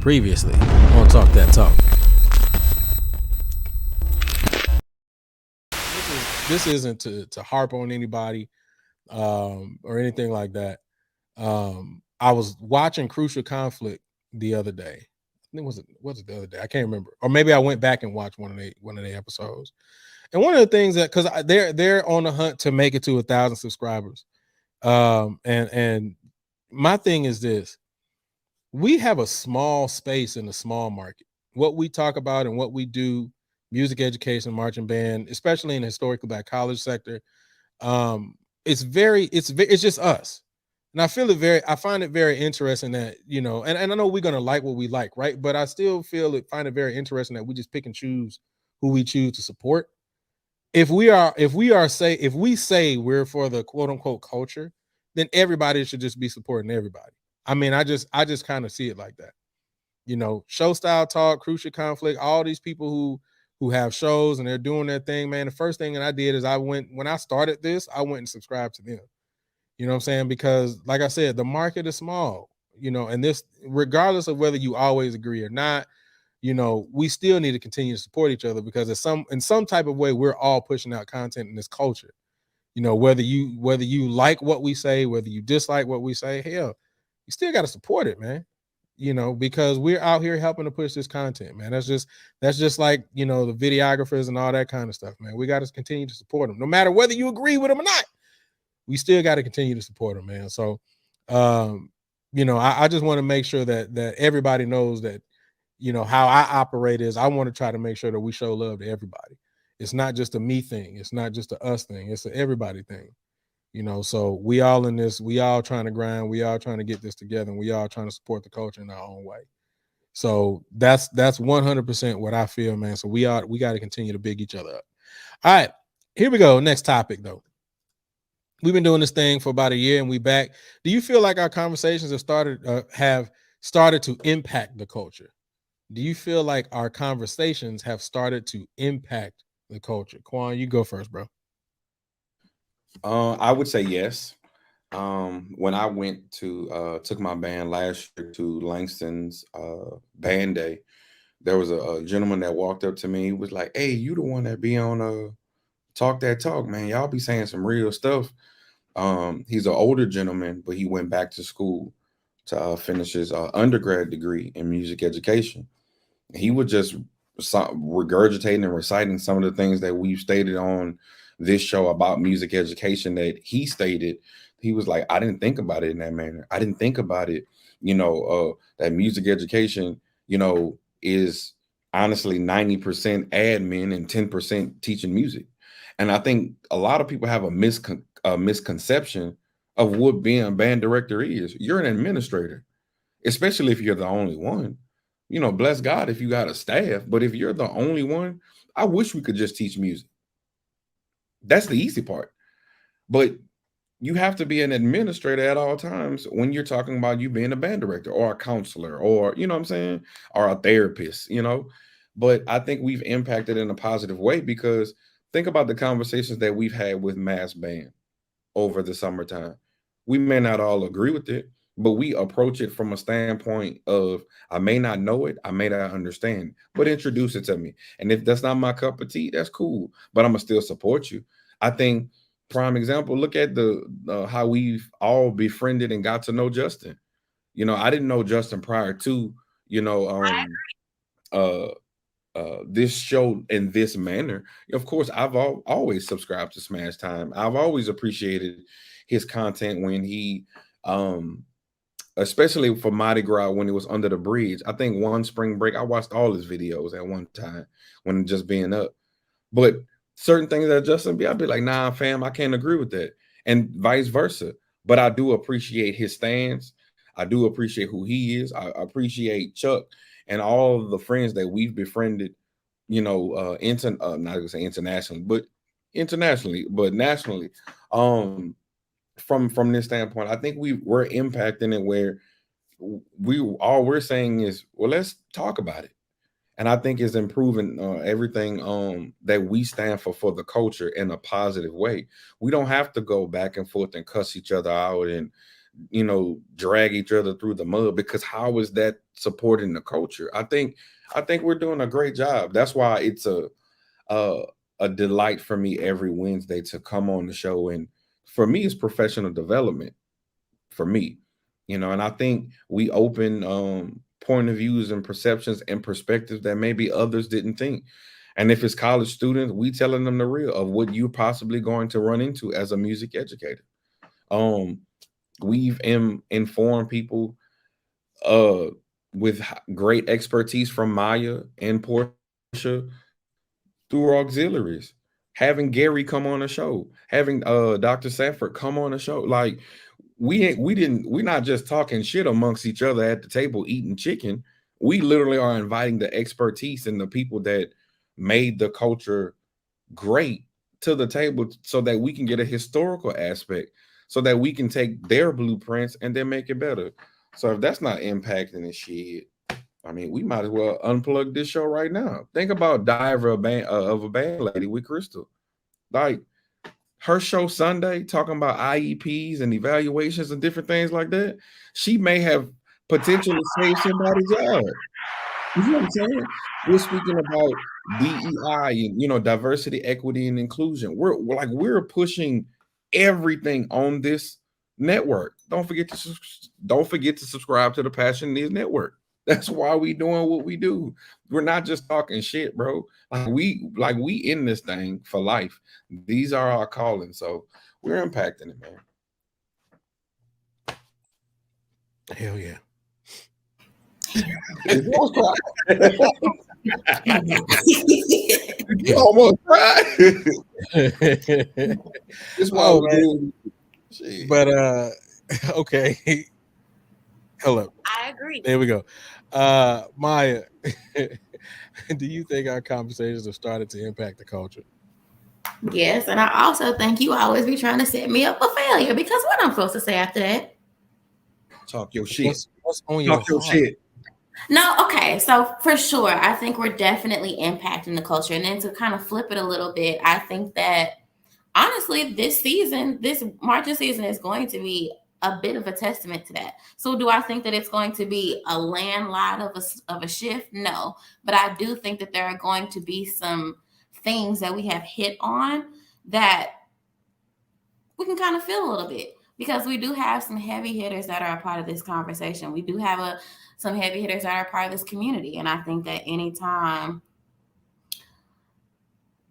Previously on Talk That Talk. This isn't to harp on anybody or anything like that. I was watching Crucial Conflict the other day. I think was it the other day? I can't remember. Or maybe I went back and watched one of the episodes. And one of the things that because they're on the hunt to make it to 1,000 subscribers. And my thing is this: we have a small space in a small market. What we talk about and what we do, music education, marching band, especially in the historically black college sector, it's just us. And I find it very interesting that, and I know we're gonna like what we like, right? But I still find it very interesting that we just pick and choose who we choose to support. If we say we're for the quote unquote culture, then everybody should just be supporting everybody. I mean, I just kind of see it like that. Show Style Talk, Crucial Conflict, all these people who have shows and they're doing their thing, man. The first thing that I did is when I started this, I went and subscribed to them. You know what I'm saying? Because like I said, the market is small, and this, regardless of whether you always agree or not, we still need to continue to support each other because in some type of way, we're all pushing out content in this culture. Whether you like what we say, whether you dislike what we say, hell, you still got to support it, man. Because we're out here helping to push this content, man. That's just like, the videographers and all that kind of stuff, man. We got to continue to support them, no matter whether you agree with them or not. We still got to continue to support them, man. So, I just want to make sure that everybody knows that, how I operate is I want to try to make sure that we show love to everybody. It's not just a me thing. It's not just a us thing. It's an everybody thing. So we all in this, we all trying to grind, we all trying to get this together, and we all trying to support the culture in our own way. So that's 100% what I feel, man. So we got to continue to big each other up. All right, here we go. Next topic, though. We've been doing this thing for about a year and we back. Do you feel like our conversations have started to impact the culture? Do you feel like our conversations have started to impact the culture? Quan, you go first, bro. I would say yes. When I went to took my band last year to Langston's band day, there was a gentleman that walked up to me. He was like, "Hey, you the one that be on Talk That Talk, man. Y'all be saying some real stuff." He's an older gentleman, but he went back to school to finish his undergrad degree in music education. He was just regurgitating and reciting some of the things that we've stated on this show about music education that he stated. He was like, I didn't think about it in that manner. I didn't think about it, that music education, is honestly 90% admin and 10% teaching music. And I think a lot of people have a misconception of what being a band director is. You're an administrator, especially if you're the only one. Bless God if you got a staff, but if you're the only one, I wish we could just teach music. That's the easy part. But you have to be an administrator at all times when you're talking about you being a band director or a counselor or, you know what I'm saying, or a therapist. But I think we've impacted in a positive way because think about the conversations that we've had with mass band over the summertime. We may not all agree with it, but we approach it from a standpoint of I may not know it, I may not understand, but introduce it to me. And if that's not my cup of tea, that's cool, but I'm gonna still support you. I think prime example, look at the how we've all befriended and got to know Justin. I didn't know Justin prior to, you know, uh this show in this manner. Of course, I've always subscribed to Smash Time. I've always appreciated his content when he especially for Mardi Gras when it was under the bridge. I think one spring break, I watched all his videos at one time when just being up. But certain things that Justin be, I'd be like, nah, fam, I can't agree with that. And vice versa. But I do appreciate his stance. I do appreciate who he is. I appreciate Chuck and all the friends that we've befriended, not gonna say internationally, but nationally. From this standpoint, I think we're impacting it where we're saying is, well, let's talk about it. And I think it's improving everything that we stand for the culture in a positive way. We don't have to go back and forth and cuss each other out and drag each other through the mud, because how is that supporting the culture? I think we're doing a great job. That's why it's a delight for me every Wednesday to come on the show. And for me, it's professional development for me, and I think we open point of views and perceptions and perspectives that maybe others didn't think. And if it's college students, we telling them the real of what you're possibly going to run into as a music educator. Um, we've informed people uh with great expertise from Maya and Portia through auxiliaries, having Gary come on the show, having Dr. Sanford come on the show. Like, we're not just talking shit amongst each other at the table eating chicken. We literally are inviting the expertise and the people that made the culture great to the table, so that we can get a historical aspect, so that we can take their blueprints and then make it better. So if that's not impacting the shit, I mean, we might as well unplug this show right now. Think about Diver of a Band Lady with Crystal. Like, her show Sunday talking about IEPs and evaluations and different things like that. She may have potentially saved somebody's job. You know what I'm saying? We're speaking about DEI and diversity, equity, and inclusion. We're pushing everything on this network. Don't forget to subscribe to the Passion News Network. That's why we doing what we do. We're not just talking shit, bro. Like we in this thing for life. These are our callings, so we're impacting it, man. Hell yeah. You almost cried. Oh, man. But okay. Hello. I agree. There we go. Maya, do you think our conversations have started to impact the culture? Yes, and I also think you always be trying to set me up for failure, because what I'm supposed to say after that? Talk your shit. What's on your shit? No, okay. So for sure, I think we're definitely impacting the culture. And then to kind of flip it a little bit, I think that honestly, this marching season is going to be a bit of a testament to that. So do I think that it's going to be a landslide of a shift? No. But I do think that there are going to be some things that we have hit on that we can kind of feel a little bit, because we do have some heavy hitters that are a part of this conversation. We do have some heavy hitters that are part of this community. And I think that anytime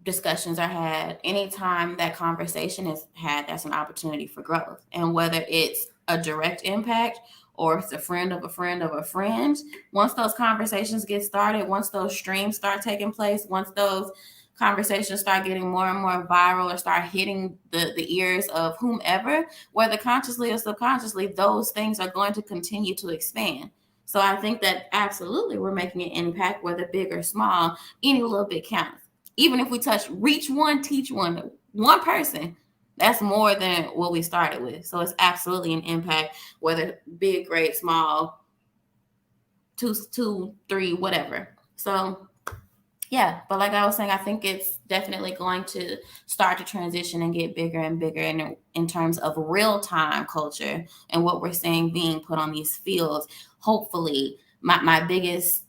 discussions are had, anytime that conversation is had, that's an opportunity for growth. And whether it's a direct impact or it's a friend of a friend of a friend, once those conversations get started, once those streams start taking place, once those conversations start getting more and more viral or start hitting the ears of whomever, whether consciously or subconsciously, those things are going to continue to expand. So I think that absolutely we're making an impact, whether big or small. Any little bit counts. Even if we reach one, teach one person, that's more than what we started with. So it's absolutely an impact, whether big, great, small, two, three, whatever. So yeah, but like I was saying, I think it's definitely going to start to transition and get bigger and bigger in terms of real-time culture and what we're seeing being put on these fields. Hopefully, my biggest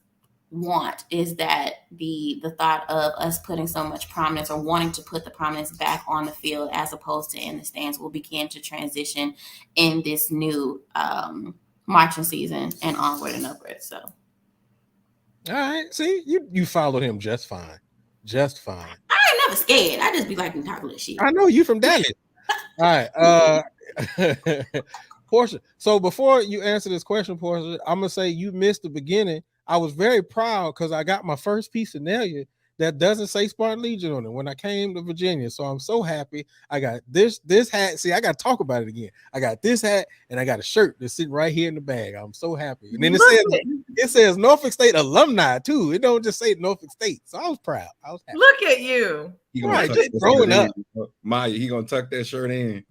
want is that the thought of us putting so much prominence or wanting to put the prominence back on the field as opposed to in the stands will begin to transition in this new marching season and onward and upward. So. All right. See, you followed him just fine. Just fine. I ain't never scared. I just be like talking that shit. I know you from Dallas. All right. Portia. So before you answer this question, Portia, I'm gonna say you missed the beginning. I was very proud because I got my first piece of Nelia that doesn't say Spartan Legion on it when I came to Virginia. So I'm so happy. I got this hat. See, I got to talk about it again. I got this hat and I got a shirt that's sitting right here in the bag. I'm so happy. And then it says Norfolk State alumni too. It don't just say Norfolk State. So I was proud. I was happy. Look at you. Just growing up. Maya, he gonna tuck that shirt in.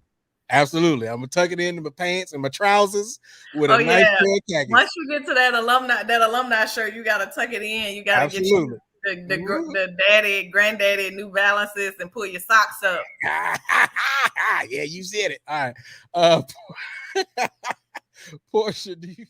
Absolutely. I'm gonna tuck it into my pants and my trousers with a nice pair of khakis. Once you get to that alumni shirt, you gotta tuck it in. You gotta get the daddy, granddaddy, New Balances, and pull your socks up. Yeah, you said it. All right. Portia, do you